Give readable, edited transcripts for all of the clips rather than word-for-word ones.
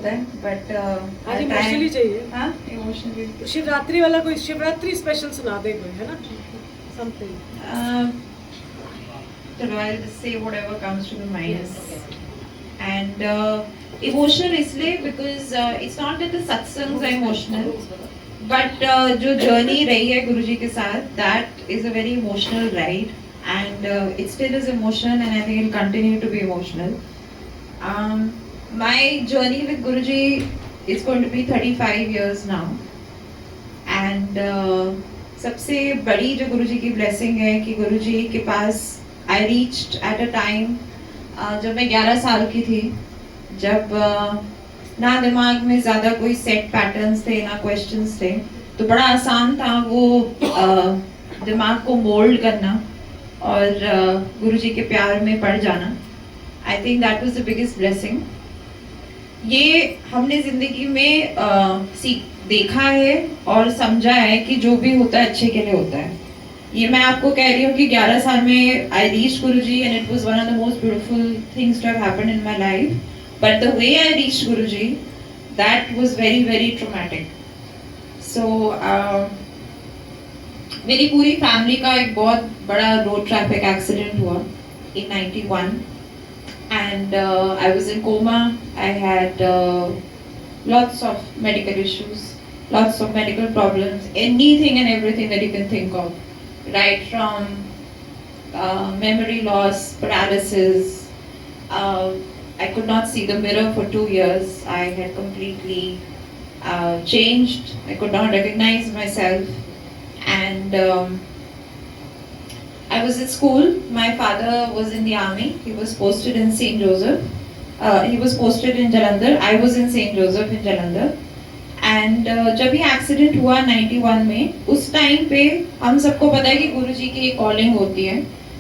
होता है बट आज इमोशनली चाहिए। हाँ इमोशनली शिवरात्रि वाला कोई शिवरात्रि स्पेशल सुना दे कोई, है ना, समथिंग। चलो I'll just say whatever comes to the mind. And emotional इसलिए because it's not that the satsangs are emotional, but जो journey रही है गुरुजी के साथ, that is a very emotional ride, and it still is emotional, and I think it will continue to be emotional. My journey with Guruji is going to be 35 years now, and सबसे बड़ी जो गुरुजी की blessing है कि गुरुजी के पास I reached at a time जब मैं 11 साल की थी, जब ना दिमाग में ज़्यादा कोई सेट पैटर्न्स थे ना क्वेश्चंस थे, तो बड़ा आसान था वो दिमाग को मोल्ड करना और गुरुजी के प्यार में पड़ जाना. I think that was the biggest blessing. ये हमने ज़िंदगी में देखा है और समझा है कि जो भी होता है अच्छे के लिए होता है. ये मैं आपको कह रही हूँ कि 11 साल में I reached Guruji and it was one of the most beautiful things to have happened in my life. But the way I reached Guruji, that was very very traumatic. So मेरी पूरी फैमिली का एक बहुत बड़ा road traffic accident हुआ in 91 and I was in coma. I had lots of medical issues, lots of medical problems, anything and everything that you can think of. Right from memory loss, paralysis. I could not see the mirror for 2 years. I had completely changed. I could not recognize myself. And I was at school. My father was in the army. He was posted in St. Joseph. He was posted in Jalandhar. I was in St. Joseph in Jalandhar. And जब ये accident हुआ 91 में, उस time पे हम सबको पता है कि गुरुजी की एक कॉलिंग होती है.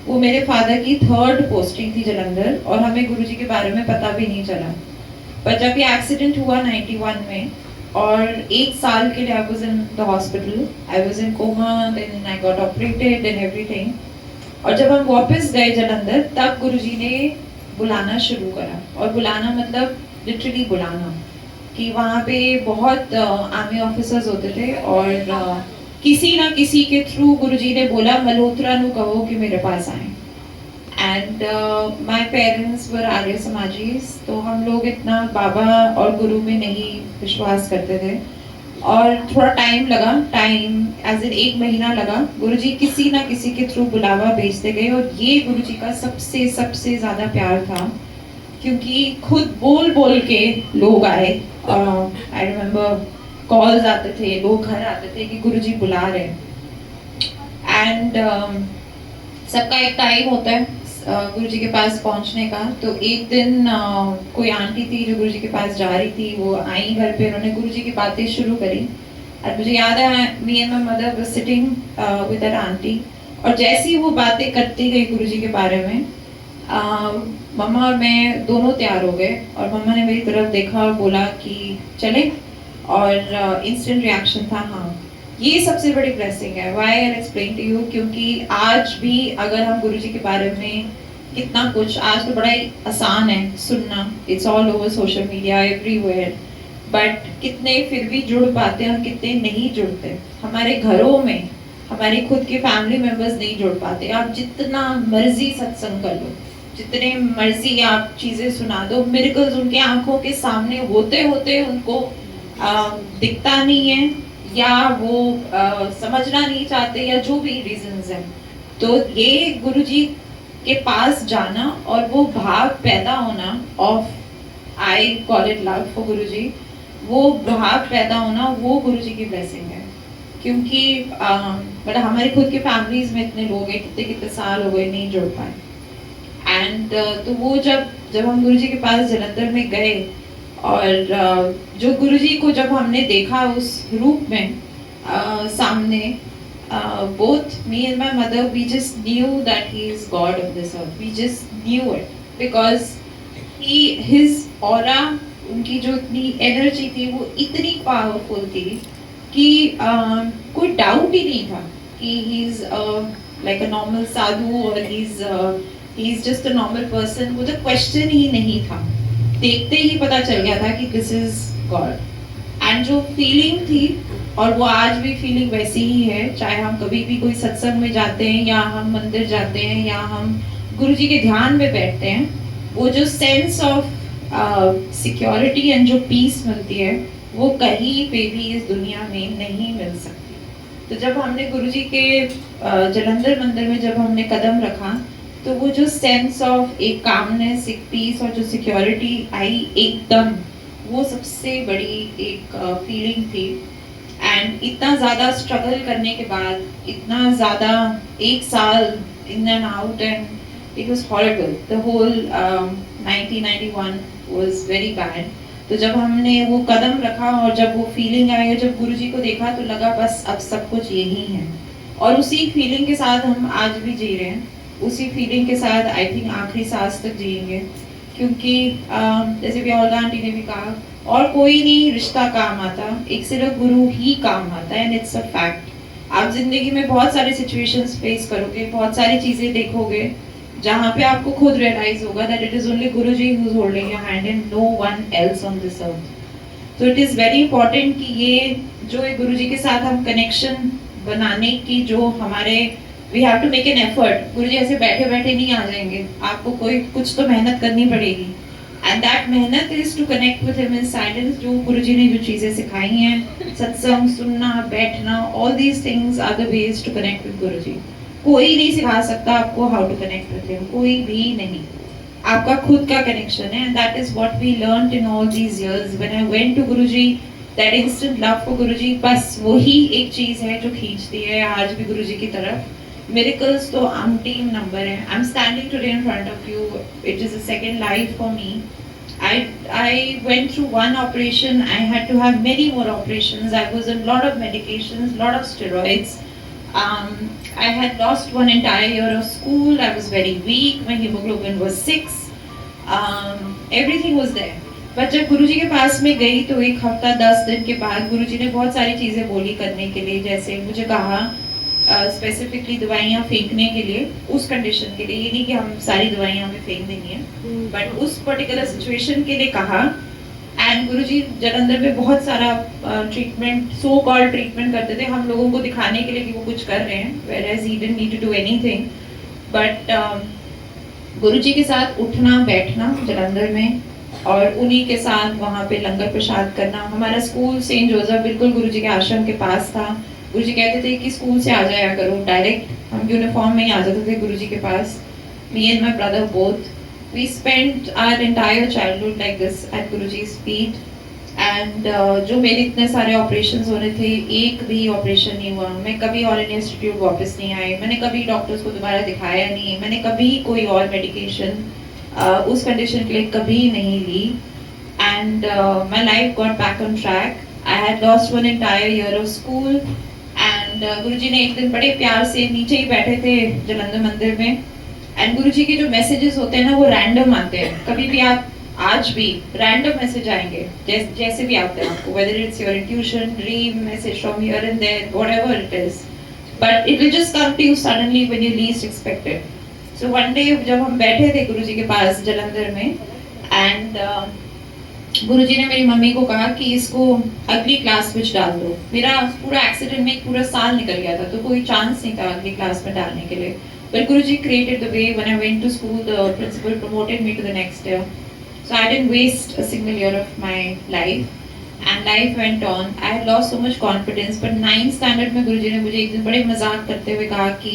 वो मेरे फादर की 3rd पोस्टिंग थी जलंधर और हमें गुरुजी के बारे में पता भी नहीं चला. पर जब ये एक्सीडेंट हुआ 91 में और 1 साल के लिए I was in the hospital, I was in coma, then I got operated and everything. और जब हम वापस गए जलंधर, तब गुरुजी ने बुलाना शुरू करा. और बुलाना मतलब लिटरली बुलाना, कि वहाँ पे बहुत आर्मी ऑफिसर्स होते थे और किसी ना किसी के थ्रू गुरुजी ने बोला मल्होत्रा नु कहो कि मेरे पास आए. एंड माय पेरेंट्स वर आर्य समाजीज, तो हम लोग इतना बाबा और गुरु में नहीं विश्वास करते थे और थोड़ा टाइम लगा. टाइम एज इन 1 महीना लगा. गुरुजी किसी ना किसी के थ्रू बुलावा भेजते गए और ये गुरुजी का सबसे सबसे ज़्यादा प्यार था, क्योंकि खुद बोल बोल के लोग आए. आई रिमेम्बर कॉल्स आते थे, लोग घर आते थे कि गुरुजी बुला रहे हैं. एंड सबका एक टाइम होता है गुरुजी के पास पहुंचने का. तो एक दिन कोई आंटी थी जो गुरुजी के पास जा रही थी, वो आई घर पे, उन्होंने गुरुजी की बातें शुरू करी. और मुझे याद है me and my mother were sitting with that aunty, और जैसी वो बातें करती गई गुरुजी के बारे में, मम्मा और मैं दोनों तैयार हो गए. और मम्मा ने मेरी तरफ देखा और बोला कि चले, और इंस्टेंट रिएक्शन था हाँ. ये सबसे बड़ी ब्लेसिंग है. Why I explain to you, क्योंकि आज भी अगर हम गुरुजी के बारे में कितना कुछ, आज तो बड़ा ही आसान है सुनना, it's all over social media everywhere, but कितने फिर भी जुड़ पाते हैं और कितने नहीं जुड़ते. हमारे घरों में हमारे खुद के फैमिली मेंबर्स नहीं जुड़ पाते. आप जितना मर्जी सत्संग कर लो, जितने मर्जी आप चीज़ें सुना दो, मिरेकल्स उनके आंखों के सामने होते होते उनको दिखता नहीं है, या वो समझना नहीं चाहते, या जो भी रीजंस हैं. तो ये गुरुजी के पास जाना और वो भाव पैदा होना of, I call it love for Guruji, वो भाव पैदा होना, वो गुरुजी की ब्लेसिंग है. क्योंकि बट हमारे खुद के फैमिलीज में इतने लोग हैं, कितने कितने साल हो गए नहीं जुड़ पाए. एंड तो वो जब हम गुरुजी के पास जलंधर में गए और जो गुरुजी को जब हमने देखा उस रूप में सामने, both me and my mother, we just knew that he is God of this earth. We just knew it because his aura, उनकी जो इतनी एनर्जी थी वो इतनी पावरफुल थी कि कोई डाउट ही नहीं था कि he is like a normal sadhu or he is just a normal person. वो तो क्वेश्चन ही नहीं था. देखते ही पता चल गया था कि दिस इज गॉड। एंड जो फीलिंग थी, और वो आज भी फीलिंग वैसी ही है, चाहे हम कभी भी कोई सत्संग में जाते हैं या हम मंदिर जाते हैं या हम गुरु जी के ध्यान में बैठते हैं, वो जो सेंस ऑफ सिक्योरिटी एंड जो पीस मिलती है, वो कहीं पे भी इस दुनिया में नहीं मिल सकती। तो जब हमने गुरुजी के जलंधर मंदिर में जब हमने कदम रखा, तो वो जो सेंस ऑफ एक कामनेस, एक पीस और जो सिक्योरिटी आई एकदम, वो सबसे बड़ी एक फीलिंग थी। एंड इतना ज़्यादा स्ट्रगल करने के बाद, इतना ज़्यादा एक साल in and out, and it was horrible. The whole 1991 was very bad. तो जब हमने वो कदम रखा और जब वो फीलिंग आई और जब गुरुजी को देखा, तो लगा बस अब सब कुछ यही है। और उसी फीलिंग के साथ हम आज भी जी रहे हैं, उसी फीलिंग के साथ आई थिंक आखिरी सांस तक जिएंगे। क्योंकि जैसे भी ओल्गा आंटी ने भी कहा, और कोई नहीं रिश्ता काम आता, एक सिर्फ गुरु ही काम आता है, एंड इट्स अ फैक्ट। आप जिंदगी में बहुत सारे सिचुएशंस फेस करोगे, बहुत सारी चीजें देखोगे, जहाँ पे आपको खुद रियलाइज होगा that it is only Guruji who is holding your hand and no one else on this earth. तो इट इज वेरी इंपॉर्टेंट कि ये जो है गुरुजी के साथ हम कनेक्शन बनाने की जो हमारे, we have to make an effort. Guruji ऐसे बैठे बैठे नहीं आ जाएंगे, आपको कोई कुछ तो मेहनत करनी पड़ेगी, एंड दैट मेहनत is to connect with him in silence. जो गुरुजी ने जो चीजें सिखाई हैं, सत्संग, सुनना, बैठना, all these things are the ways to connect with Guruji. कोई नहीं सिखा सकता आपको how to connect with him, कोई भी नहीं। आपका खुद का कनेक्शन है, and that is what we learned in all these years when I went to Guruji. That instant love for Guruji, बस वही एक चीज है जो खींचती है आज भी गुरुजी की तरफ। मिरेकल्स तो अनटीम नंबर है। I am standing today in front of you, it is a second life for me. I went through one operation. I had to have many more operations. I was on lot of medications, lot of steroids. I had lost one entire year of school. I was very weak. My hemoglobin was 6. Everything was there. but जब गुरुजी के पास में गई तो एक हफ्ता 10 दिन के बाद गुरुजी ने बहुत सारी चीज़ें बोली करने के लिए। जैसे मुझे कहा स्पेसिफिकली दवाइयाँ फेंकने के लिए, उस कंडीशन के लिए, ये नहीं कि हम सारी दवाइयाँ हमें फेंक देनी है, बट उस पर्टिकुलर सिचुएशन के लिए कहा। एंड गुरुजी जलंधर में बहुत सारा ट्रीटमेंट, सो कॉल्ड ट्रीटमेंट करते थे हम लोगों को दिखाने के लिए कि वो कुछ कर रहे हैं, whereas he didn't need to do anything. But Guruji के साथ उठना बैठना जलंधर में, और उन्हीं के साथ वहाँ पे लंगर प्रसाद करना। हमारा स्कूल सेंट जोसेफ बिल्कुल गुरुजी के आश्रम के पास था। गुरुजी कहते थे कि स्कूल से आ जाया करो, डायरेक्ट हम यूनिफॉर्म में ही आ जाते थे गुरुजी के पास। Me and my brother both, we spent our entire childhood like this at Guruji's feet. And जो मेरे इतने सारे ऑपरेशंस हो रहे थे, एक भी ऑपरेशन नहीं हुआ। मैं कभी ऑल इंडिया इंस्टीट्यूट वापस नहीं आई, मैंने कभी डॉक्टर्स को दोबारा दिखाया नहीं, मैंने कभी कोई और मेडिकेशन उस कंडीशन के लिए कभी नहीं ली। And my life got back on track. I had lost one entire year of school. And Guruji ने एक दिन बड़े प्यार से नीचे ही बैठे थे जलंधर मंदिर में। एंड गुरुजी के जो मैसेजेस होते हैं ना, वो रैंडम आते हैं। कभी भी आप, आज भी रैंडम मैसेज आएंगे, जैसे भी आते हैं आपको, whether it's your intuition, dream, message from here and there, whatever it is, but it will just come to you suddenly when you least expected. So one day जब हम बैठे थे गुरुजी के पास जलंधर में, एंड गुरुजी ने मेरी मम्मी को कहा कि इसको अगली क्लास में डाल दो। मेरा पूरा एक्सीडेंट में एक पूरा साल निकल गया था, तो कोई चांस नहीं था अगली क्लास में डालने के लिए। But Guruji created the way. When I went to school, the principal promoted me to the next year. So I didn't waste a single year of my life. And life went on. I had lost so much confidence. But 9th standard में गुरुजी ने मुझे एक दिन बड़े मजाक करते हुए कहा कि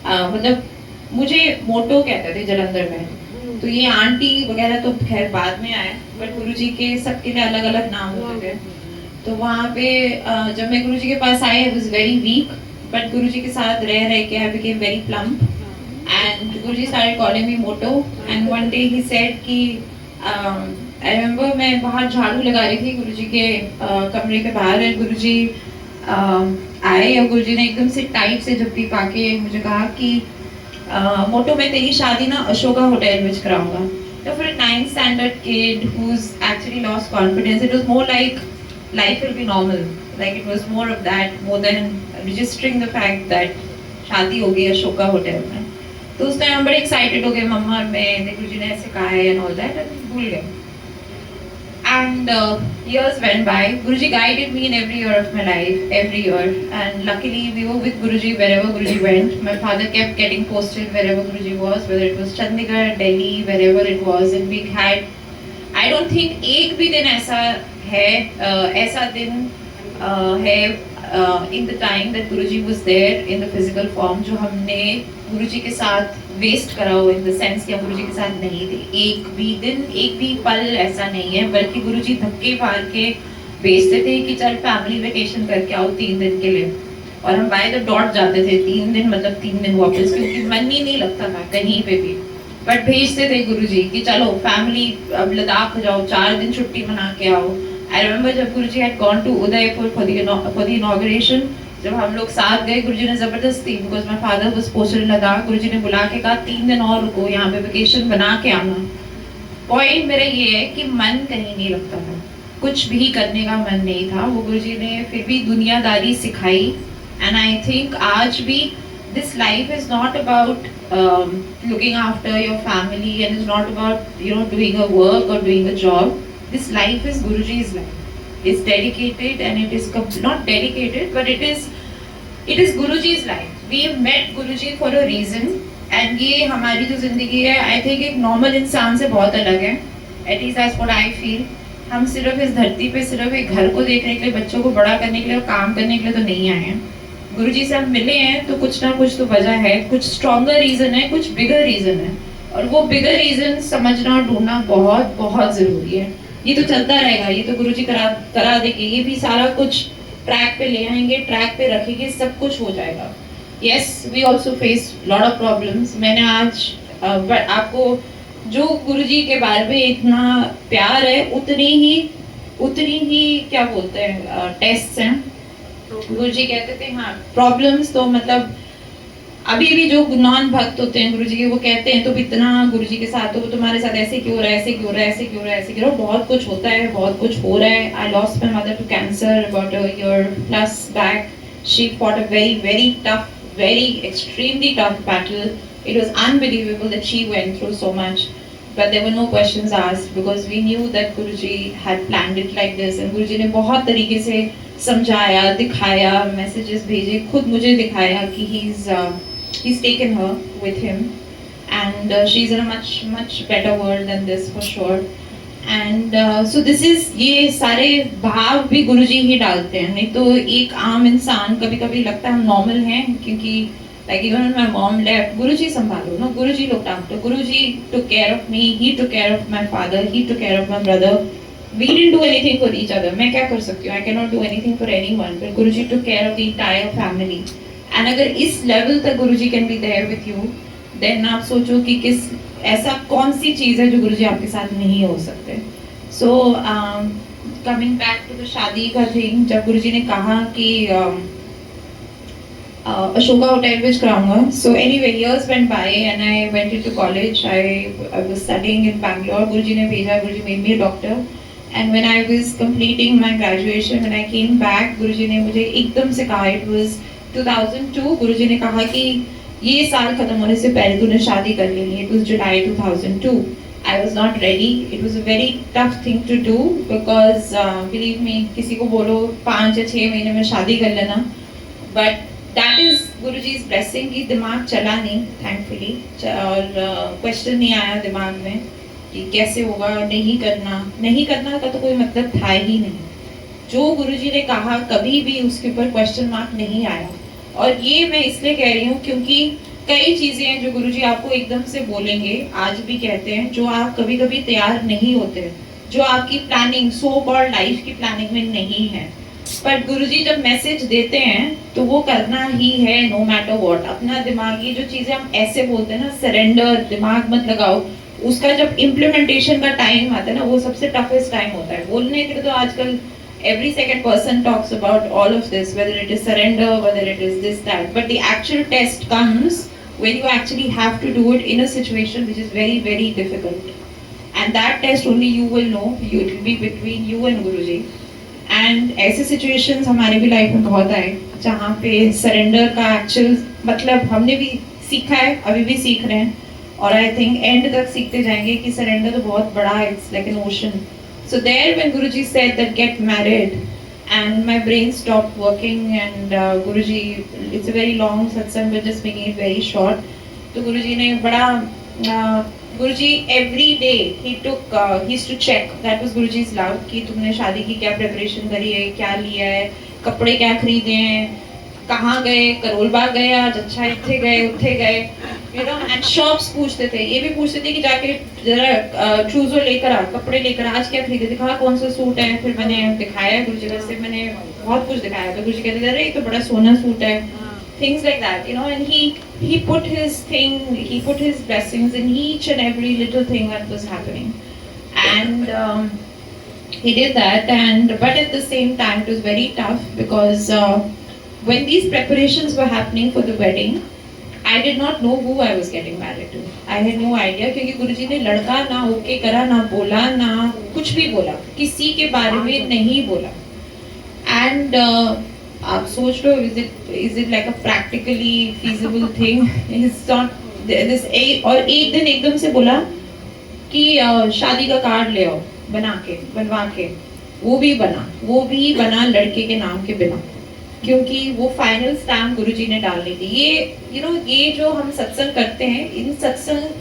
मतलब मुझे मोटो कहते थे जलंधर में। तो ये आंटी वगैरह तो खैर बाद में आए, बट गुरुजी के सबके लिए अलग अलग नाम होते थे। तो वहाँ पे जब मैं गुरुजी के पास आई, I was very weak. But Guruji के साथ रह के I became very plump, and Guruji started calling me Moto. And one day he said कि I remember मैं बाहर झाड़ू लगा रही थी गुरुजी के कमरे के बाहर, और गुरुजी आए और गुरुजी ने एकदम से टाइट से झपकी पाके मुझे कहा कि मोटो मैं तेरी शादी ना अशोका होटल में कराऊंगा। तो for a 9th standard kid who's actually lost confidence, it was more like life will be normal. Like it was more of that, more than registering the fact that शादी हो गई अशोका होटल में। तो उस time हम बड़े excited हो गए, मम्मा और मैं, गुरुजी ने ऐसे कहा है एंड ऑल दैट, एंड भूल गए। And years went by. Guruji guided me in every year of my life, every year. And luckily, we were with Guruji wherever Guruji went. My father kept getting posted wherever Guruji was, whether it was Chandigarh, Delhi, wherever it was. And we had, I don't think एक भी दिन ऐसा है, ऐसा दिन है in the time that Guruji was there in the physical form, जो हमने गुरुजी के साथ वेस्ट करा हो, इन द सेंस कि हम गुरुजी के साथ नहीं थे. एक भी दिन, एक भी पल ऐसा नहीं है, बल्कि गुरुजी धक्के मार के भेजते थे कि चल फैमिली वेकेशन करके आओ 3 दिन के लिए, और हम बाय द डॉट जाते थे 3 दिन, मतलब 3 दिन वापस, क्योंकि मन ही नहीं लगता था कहीं पे भी. बट भेजते थे गुरुजी कि चलो फैमिली अब लद्दाख जाओ, 4 दिन छुट्टी मना के आओ. आई रिमेम्बर जब Guruji had gone to Udaipur for the inauguration, जब हम लोग साथ गए, गुरुजी ने जबरदस्ती, because my father was posted in Ladakh, Guruji ने बुला के कहा 3 दिन और रुको, यहाँ पे वेकेशन बना के आना. पॉइंट मेरा ये है कि मन कहीं नहीं लगता था, कुछ भी करने का मन नहीं था. वो गुरुजी ने फिर भी दुनियादारी सिखाई. एंड आई थिंक आज भी this life is not about looking after your family, and it's not about doing a work or doing a job. This life is Guruji's life. It's dedicated, and it is not dedicated, but it is Guruji's life. We have met Guruji for a reason, and ये हमारी जो जिंदगी है, I think एक normal इंसान से बहुत अलग है. At least that's what I feel. हम सिर्फ इस धरती पे सिर्फ एक घर को देखने के लिए, बच्चों को बड़ा करने के लिए और काम करने के लिए तो नहीं आए हैं. गुरुजी से हम मिले हैं तो कुछ ना कुछ तो वजह है, कुछ स्ट्रॉन्गर रीजन है, कुछ बिगर रीजन है, और वो बिगर रीजन समझना, ढूंढना बहुत बहुत जरूरी है. ये तो चलता रहेगा, ये तो गुरुजी करा देंगे, ये भी सारा कुछ ट्रैक पे ले आएंगे, ट्रैक पे रखेंगे, सब कुछ हो जाएगा. Yes, we also face lot of problems. मैंने आज आपको जो गुरुजी के बारे में इतना प्यार है, उतनी ही क्या बोलते हैं, टेस्ट हैं. गुरुजी कहते थे हाँ प्रॉब्लम्स, तो मतलब अभी भी जो नॉन भक्त होते हैं गुरुजी के, वो कहते हैं तो इतना गुरुजी के साथ, तो तुम्हारे साथ ऐसे क्यों हो रहा है, ऐसे क्यों हो रहा है, ऐसे क्यों हो रहा है, ऐसे क्यों हो रहा है. बहुत कुछ होता है, बहुत कुछ हो रहा है. I lost my mother to cancer about a year plus back. She fought a very very tough, very extremely tough battle. It was unbelievable that she went through so much, but there were no questions asked because we knew that Guruji had planned it like this. And Guruji ने बहुत तरीके से समझाया, दिखाया, messages भेजे, खुद मुझे दिखाया कि he's taken her with him, and she's in a much better world than this for sure. And so this is, ये सारे भाव भी गुरुजी ही डालते हैं. नहीं तो एक आम इंसान, कभी कभी लगता है हम नॉर्मल हैं, क्योंकि like even when my mom left, गुरुजी संभालो ना, गुरुजी looked after, Guruji took care of me, he took care of my father, he took care of my brother. We didn't do anything for each other. मैं क्या कर सकती हूँ, I cannot do anything for anyone, but Guruji took care of the entire family. And अगर इस level तक गुरुजी can be there with you, then आप सोचो कि किस ऐसा कौन सी चीज़ है जो गुरुजी आपके साथ नहीं हो सकते. So coming back to the शादी का thing, जब गुरुजी ने कहा कि अशोका होटल विच कराऊंगा. So anyway, years went by and I went into college. I was studying in Bangalore. गुरुजी ने भेजा, गुरुजी made me a doctor. And when I was completing my graduation, when I came back, गुरुजी ने मुझे एकदम से कहा, it was 2002, गुरुजी ने कहा कि ये साल खत्म होने से पहले तूने शादी कर लेनी है. It was July 2002. I was not ready. It was a very tough thing to do because believe me, किसी को बोलो 5 या 6 महीने में शादी कर लेना, but that is Guruji's blessing कि दिमाग चला नहीं thankfully, और question नहीं आया दिमाग में कि कैसे होगा. नहीं करना का तो कोई मतलब था ही नहीं. जो गुरुजी ने कहा कभी भी उसके ऊपर क्वेश्चन मार्क नहीं आया. और ये मैं इसलिए कह रही हूँ क्योंकि कई चीजें हैं जो गुरुजी आपको एकदम से बोलेंगे, आज भी कहते हैं, जो आप कभी कभी तैयार नहीं होते, जो आपकी प्लानिंग, सो कॉल्ड लाइफ की प्लानिंग में नहीं है. पर गुरुजी जब मैसेज देते हैं तो वो करना ही है नो मैटर व्हाट. अपना दिमागी जो चीजें हम ऐसे बोलते हैं ना, सरेंडर, दिमाग मत लगाओ, उसका जब इम्प्लीमेंटेशन का टाइम आता है ना, वो सबसे टफेस्ट टाइम होता है. बोलने के लिए तो आजकल every second person talks about all of this, whether it is surrender, whether it is this, that, but the actual test comes when you actually have to do it in a situation which is very very difficult, and that test only you will know. It will be between you and Guruji. And ऐसे situations हमारे भी life में बहुत आए जहाँ पे surrender का actual मतलब हमने भी सीखा है, अभी भी सीख रहे हैं, और I think end तक सीखते जाएंगे कि surrender तो बहुत बड़ा है, it's like an ocean. So there, when Guruji said that get married, and my brain stopped working, and Guruji, it's a very long satsang, but just making it very short. तो Guruji ने बड़ा Guruji every day he took he used to check, that was Guruji's love, कि तुमने शादी की क्या preparation करी है, क्या लिया है, कपड़े क्या खरीदे हैं, कहाँ गए, करोल बाग गए आज, अच्छा इत्थे गए, उत्थे गए, you know, and shops पूछते थे, ये भी पूछते थे कि जाके जरा ट्रूजो लेकर आ, कपड़े लेकर आज क्या खरीदे, दिखा कौन सा सूट है, फिर मैंने दिखाया गुरुजी, वैसे मैंने बहुत कुछ दिखाया, तो गुरुजी कहते थे अरे ये तो बड़ा सोना सूट है, things like that, you know, and he put his thing, he put his blessings in each and every little thing that was happening, and he did that, and but at the same time it was very tough because when these preparations were happening for the wedding, I did not know who I was getting married to. I had no idea क्योंकि गुरुजी ने लड़का ना okay करा, ना बोला, ना कुछ भी बोला, किसी के बारे में नहीं बोला. And आप सोच लो, is it like a practically feasible thing? It's not this. और एक दिन एकदम से बोला कि शादी का कार्ड ले आओ बनवा के, वो भी बना लड़के के नाम के बिना, क्योंकि वो फाइनल स्टैम्प गुरुजी ने डालनी थी. ये ये जो हम सत्संग करते हैं,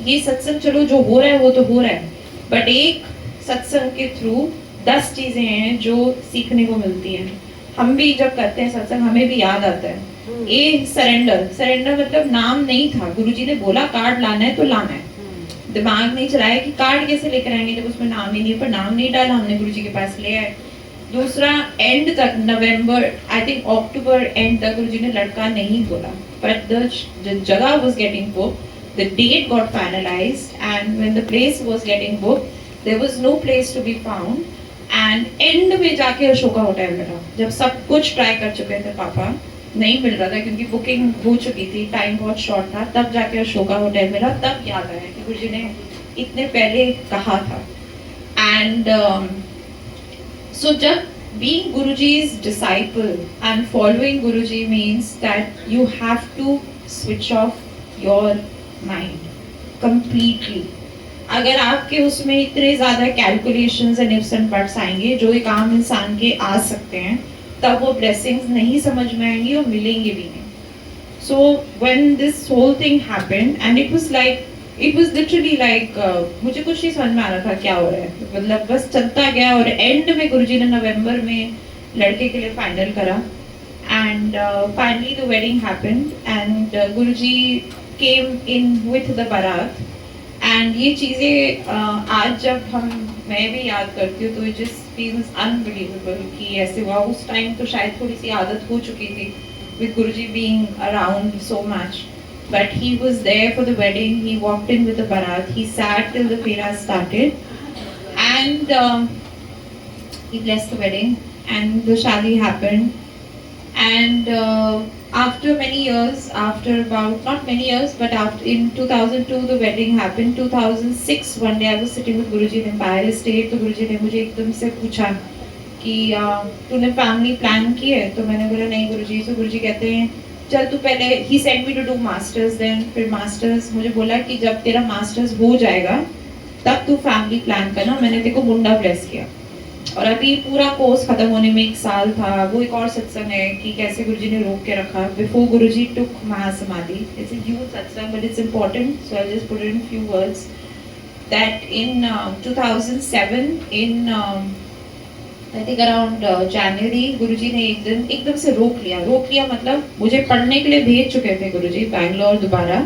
ये सत्संग चलो जो हो रहा है वो तो हो रहा है, बट एक सत्संग के थ्रू 10 चीजें हैं जो सीखने को मिलती हैं. हम भी जब करते हैं सत्संग हमें भी याद आता है. ये सरेंडर मतलब नाम नहीं था, गुरुजी ने बोला कार्ड लाना है तो लाना है. दिमाग नहीं चलाया कि कार्ड कैसे लेकर आएंगे जब उसमें नाम ही नहीं, पर नाम नहीं डाला, हमने गुरुजी के पास ले आए. दूसरा, एंड तक नवंबर आई थिंक अक्टूबर एंड तक गुरुजी ने लड़का नहीं बोला, बट द जगह was getting booked, the date got finalised, and when the place was getting booked there was no place to be found, and and में जाके अशोका होटल मिला. जब सब कुछ ट्राई कर चुके थे पापा, नहीं मिल रहा था क्योंकि बुकिंग हो चुकी थी, टाइम बहुत शॉर्ट था, तब जाके अशोका होटल मिला. तब याद आया कि गुरुजी ने इतने पहले कहा था. एंड so जब being Guruji's disciple and following Guruji means that you have to switch off your mind completely. अगर आपके उसमें इतने ज्यादा calculations and ifs and buts आएंगे जो एक आम इंसान के आ सकते हैं, तब वो ब्लेसिंग्स नहीं समझ में आएंगी और मिलेंगे भी नहीं. So when this whole thing happened and it was literally like मुझे कुछ नहीं समझ में आ रहा था क्या हो रहा है, मतलब बस चलता गया. और एंड में गुरुजी ने नवंबर में लड़के के लिए फाइनल करा, and finally the wedding happened, and Guruji came in with the बारात. एंड ये चीज़ें आज जब मैं भी याद करती हूँ तो इट जस्ट फील्स अनबिलीवेबल कि ऐसे हुआ. उस टाइम तो शायद थोड़ी सी आदत हो चुकी थी with Guruji being around so much, but he was there for the wedding. He walked in with the barat, he sat till the fera started, and he blessed the wedding, and the shadi happened. And after many years, after about not many years, but after in 2002 the wedding happened. 2006 one day I was sitting with Guruji in Empire State, तो गुरुजी ने मुझे एकदम से पूछा कि तूने family plan की है, तो मैंने बोला नहीं गुरुजी. तो गुरुजी कहते हैं चल तू पहले, he send me to do masters, then फिर मास्टर्स. मुझे बोला कि जब तेरा मास्टर्स हो जाएगा तब तू फैमिली प्लान करना. मैंने तेरे को मुंडा ब्लेस किया, और अभी पूरा कोर्स खत्म होने में 1 साल था. वो एक और सत्संग है कि कैसे गुरुजी ने रोक के रखा before Guruji took Mahasamadhi. It's a huge satsang but it's important, so I just put it in few words that in 2007 in I think around January, Guruji ने एक दिन एकदम से रोक लिया मतलब मुझे पढ़ने के लिए भेज चुके थे गुरुजी बैंगलोर दोबारा,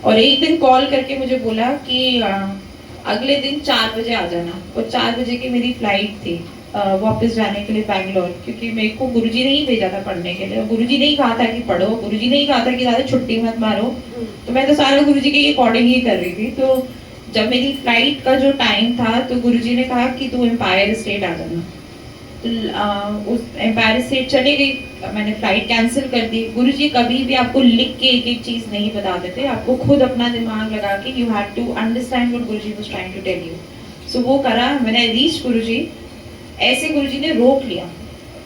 और एक दिन कॉल करके मुझे बोला कि अगले दिन 4 बजे आ जाना. और 4 बजे की मेरी फ्लाइट थी वापस जाने के लिए बैंगलोर, क्योंकि मेरे को गुरुजी ने ही भेजा था पढ़ने के लिए. गुरुजी ने ही कहा था कि पढ़ो, गुरुजी ने ही कहा था कि ज़्यादा छुट्टी मत मारो, तो मैं तो सारा गुरुजी के अकॉर्डिंग ही कर रही थी. तो जब मेरी फ्लाइट का जो टाइम था तो गुरुजी ने कहा कि तू एम्पायर स्टेट आ जाना. तो उस एम्पायर स्टेट चले गई, मैंने फ्लाइट कैंसिल कर दी. गुरुजी कभी भी आपको लिख के एक चीज़ नहीं बता देते, आपको खुद अपना दिमाग लगा के you have to understand what Guruji was trying to tell you. सो वो करा, मैंने रीच गुरुजी. ऐसे गुरुजी ने रोक लिया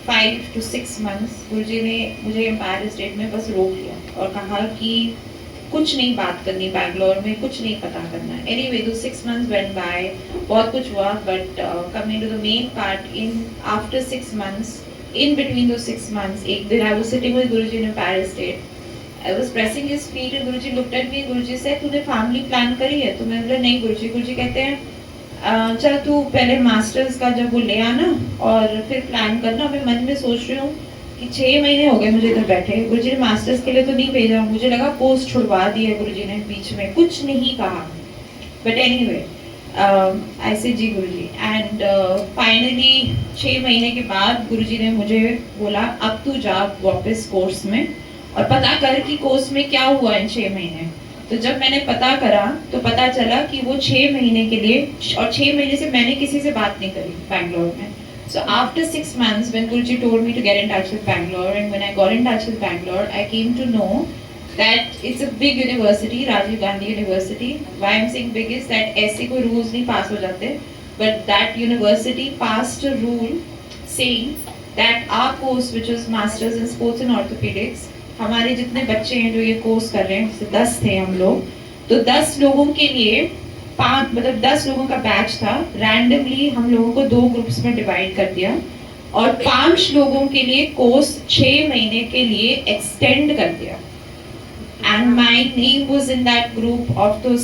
5 to 6 months. गुरुजी ने मुझे एम्पायर स्टेट में बस रोक लिया और कहा कि कुछ नहीं बात करनी बैंगलोर में, कुछ नहीं पता करना। एनीवे दो 6 months went by, बहुत कुछ हुआ, but coming to the main part, in after 6 months, in between those 6 months, एक दिन I was sitting with Guruji in a Paris state. I was pressing his feet and Guruji looked at me. Guruji said, तूने family plan करी है? तो मैं बोला नहीं गुरुजी। गुरुजी कहते हैं चल तू पहले मास्टर्स का जब वो ले आना और फिर प्लान करना। मैं मन में सोच रही हूँ कि 6 महीने हो गए मुझे इधर बैठे, गुरुजी ने मास्टर्स के लिए तो नहीं भेजा, मुझे लगा पोस्ट छुड़वा दी है गुरुजी ने, बीच में कुछ नहीं कहा। बट एनीवे ऐसे जी गुरुजी। एंड फाइनली 6 महीने के बाद गुरुजी ने मुझे बोला अब तू जा वापस कोर्स में और पता कर कि कोर्स में क्या हुआ इन 6 महीने। तो जब मैंने पता करा तो पता चला कि वो 6 महीने के लिए, और 6 महीने से मैंने किसी से बात नहीं करी बैंगलोर में। So after 6 months, when Guruji told me to get in touch with Bangalore, and when I got in touch with Bangalore, I came to know that it's a big university, Rajiv Gandhi University. Why I'm saying big is that ऐसे कोई rules नहीं pass हो जाते, but that university passed a rule saying that our course, which was Masters in Sports and Orthopedics, हमारे जितने बच्चे हैं जो ये कोर्स कर रहे हैं, जैसे 10 थे हम लोग, तो 10 लोगों के लिए 10 लोगों का बैच था। रैंडमली हम लोगों को 2 ग्रुप्स में डिवाइड कर दिया और 5 लोगों के लिए कोर्स 6 महीने के लिए एक्सटेंड कर दिया। And my name was in that group of दो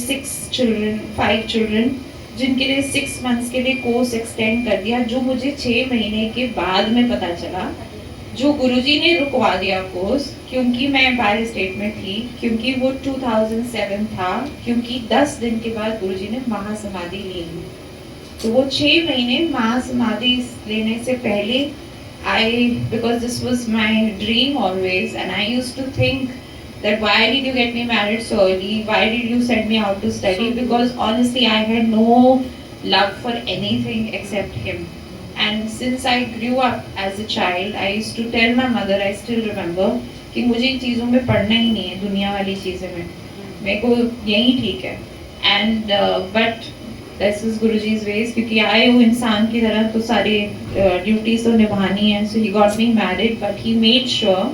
5 चिल्ड्रन जिनके लिए 6 मंथ्स के लिए कोर्स एक्सटेंड कर दिया, जो मुझे 6 महीने के बाद में पता चला। जो गुरुजी ने रुकवा दिया कोर्स, क्योंकि मैं एम्पायर स्टेट में थी, क्योंकि वो 2007 था, क्योंकि 10 दिन के बाद गुरुजी ने महासमाधि ली। तो वो 6 महीने महासमाधि लेने से पहले because this was my dream always, and I used to think that why did you get me married so early? Why did you send me out to study? Because honestly I had no love for anything except him. And since I grew up as a child, I used to tell my mother, I still remember, कि मुझे इन चीज़ों में पढ़ना ही नहीं है, दुनिया वाली चीज़ें में, मेरे को यही ठीक है। And but this is Guruji's ways, क्योंकि आए हो इंसान की तरह तो सारी ड्यूटीज तो निभानी है। So he got me married, but he made sure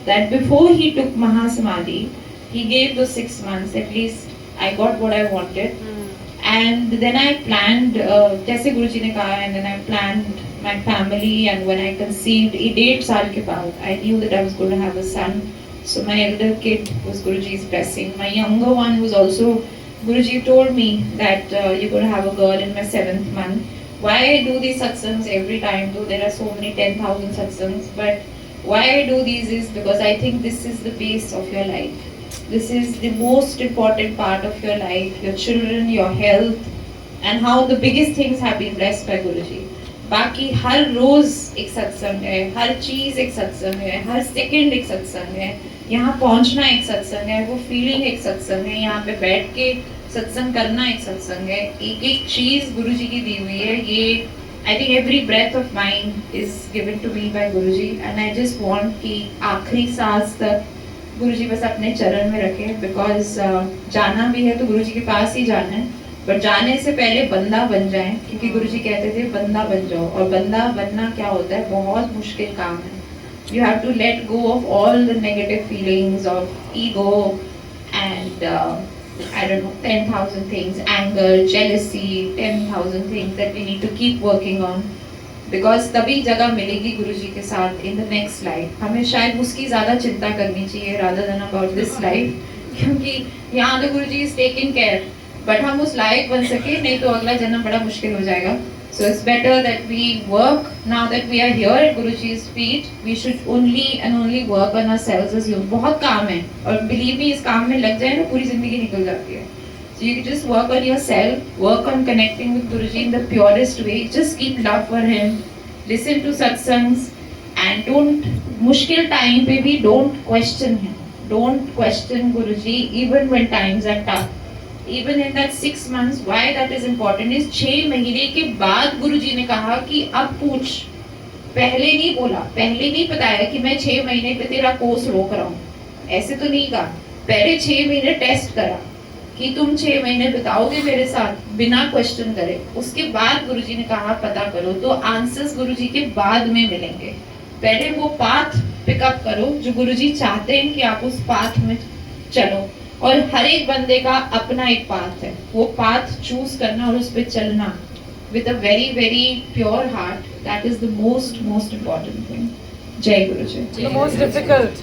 that before he took Mahasamadhi, he gave those 6 months at least. I got what I wanted. And then I planned, जैसे गुरुजी ने कहा, and then I planned my family, and when I conceived, 8 साल के बाद, I knew that I was going to have a son. So my elder kid was Guruji's blessing. My younger one was also, Guruji told me that you're going to have a girl in my 7th month. Why I do these satsangs every time, though there are so many 10,000 satsangs, but why I do these is because I think this is the base of your life. This is the most important part of your life, your children, your health, and how the biggest things have been blessed by Guruji. बाकी हर रोज एक सत्संग है, हर चीज एक सत्संग है, हर second एक सत्संग है, यहाँ पहुँचना एक सत्संग है, वो फीलिंग एक सत्संग है, यहाँ पे बैठ के सत्संग करना एक सत्संग है। एक एक चीज गुरुजी की दी हुई है। ये I think every breath of mine is given to me by Guruji, and I just want कि आखिरी सांस तक गुरुजी बस अपने चरण में रखे, बिकॉज जाना भी है तो गुरुजी के पास ही जाना है, बट जाने से पहले बंदा बन जाए, क्योंकि गुरुजी कहते थे बंदा बन जाओ। और बंदा बनना क्या होता है, बहुत मुश्किल काम है। You have to let go of all the negative feelings of ego and I don't know, 10,000 things, anger, jealousy, 10,000 things that we need to keep working on. Because तभी जगह मिलेगी गुरुजी के साथ इन द नेक्स्ट लाइफ। हमें शायद उसकी ज़्यादा चिंता करनी चाहिए rather than about this life, क्योंकि यहाँ तो गुरुजी इज टेकिंग केयर, बट हम उस लायक बन सके, नहीं तो अगला जन्म बड़ा मुश्किल हो जाएगा। So it's better that we work now that we are here at गुरुजी's feet. We should only and only work on ourselves as you. बहुत काम है, और बिलीव मी इस काम में लग जाए ना पूरी जिंदगी निकल जाती है। So you just work on yourself, work on connecting with Guruji in the purest way. Just keep love for him, listen to satsangs, and don't, मुश्किल time पे भी don't question him. Don't question Guruji even when times are tough. Even in that 6 months, why that is important is 6 महीने के बाद गुरुजी ने कहा कि अब पूछ। पहले नहीं बोला, पहले नहीं बताया कि मैं 6 महीने पे तेरा कोर्स रोक रहा हूँ, ऐसे तो नहीं कहा। पहले 6 महीने टेस्ट करा कि तुम 6 महीने बिताओगे मेरे साथ बिना क्वेश्चन करे। उसके बाद गुरुजी ने कहा पता करो, तो आंसर्स गुरुजी के बाद में मिलेंगे। पहले वो पाथ पिकअप करो जो गुरुजी चाहते हैं कि आप उस पाथ में चलो। और हर एक बंदे का अपना एक पाथ है, वो पाथ चूज करना और उस पर चलना with a very very pure heart, that is the most important thing. Jai Guru Ji. The most difficult.